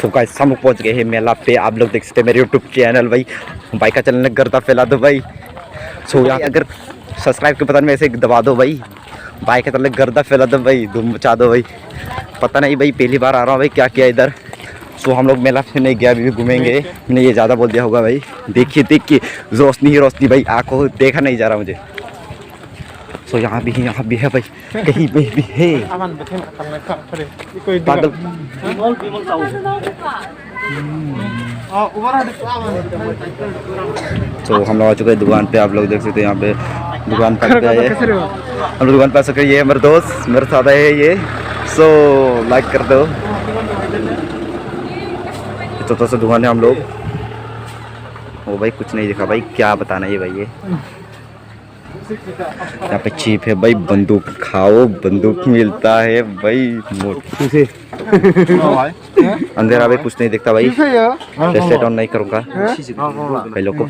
तो गाइस हम लोग पहुंच गए हैं मेला पे। आप लोग देख सकते हैं मेरे यूट्यूब चैनल भाई। बाइक का चैनल गर्दा फैला दो भाई। सो यहाँ अगर सब्सक्राइब के बटन में ऐसे दबा दो भाई। बाइक का चैनल गर्दा फैला दो भाई, धूम मचा दो भाई। पता नहीं भाई, पहली बार आ रहा हूँ भाई, क्या किया इधर। सो हम लोग मेला से नहीं गया, अभी भी घूमेंगे। मैंने ये ज़्यादा बोल दिया होगा भाई। देखिए रोशनी ही रोशनी भाई, आंखों देखा नहीं जा रहा मुझे। सो यहाँ भी है भाई, कहीं पे भी है पागल। तो हम लोग आ चुके हैं दुकान पे। आप लोग देख सकते हैं यहाँ पे दुकान पर आए। हम लोग दुकान पर आ सके। ये मेरे दोस्त मेरे साथ है ये। सो लाइक कर दो। तो से दुकान है हम लोग। ओ भाई कुछ नहीं दिखा भाई, क्या बताना ये भाई। ये यहाँ पे चीप है भाई, बंदूक खाओ, बंदूक मिलता है भाई। अंधेरा भाई कुछ नहीं दिखता भाई। सेट ऑन नहीं करूँगा भाई, लोग को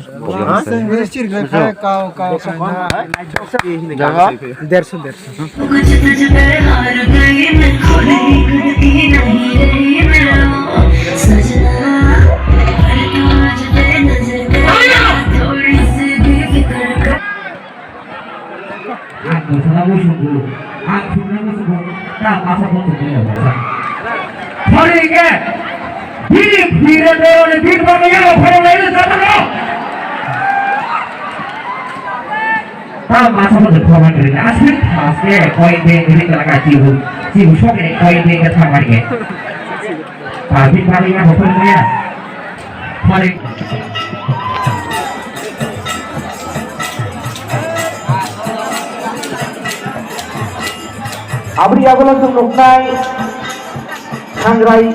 Abri agolan nuknai Sangrai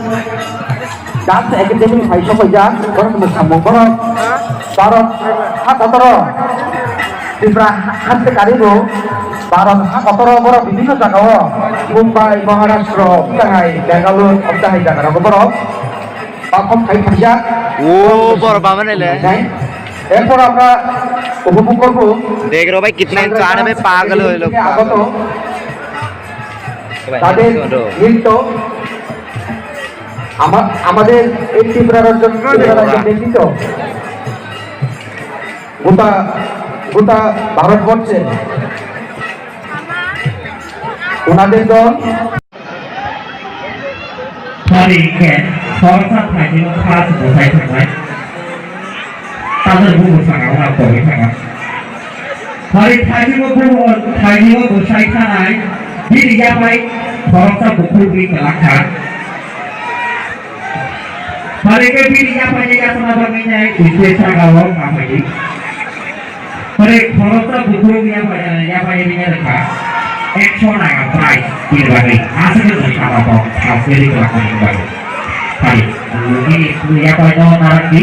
Dance Academy Hai Sopaja Orang Mesambong Borok Barot Hak Otoro Dibra Hak Sekaribu Barot Hak Otoro Borok Bibino Jagawa Mumbai Maharashtra Shanghai Bangalore Abdahai Jakarta Borok Bakom Hai Pajak वो बड़ा बावन है। एरपर আমরা উপভোগ করব। देख रहे हो भाई कितना इंसान में पागल हो लोग। তাদের নৃত্য আমাদের এই ত্রিপুরার জন্য ব্যতীত গোটা ভারতবর্ষে ওনাদের দল Diriyapai Bangsa Bukhuri Kelakar Mereka diriyapai yang senabarnya Desa Gawang Kamadi Mereka Bangsa Bukhuri yang mereka Action agak baik Diriyapai hasilnya mereka apa Hasil kelakar yang baik Baik Ini diriyapai no narasi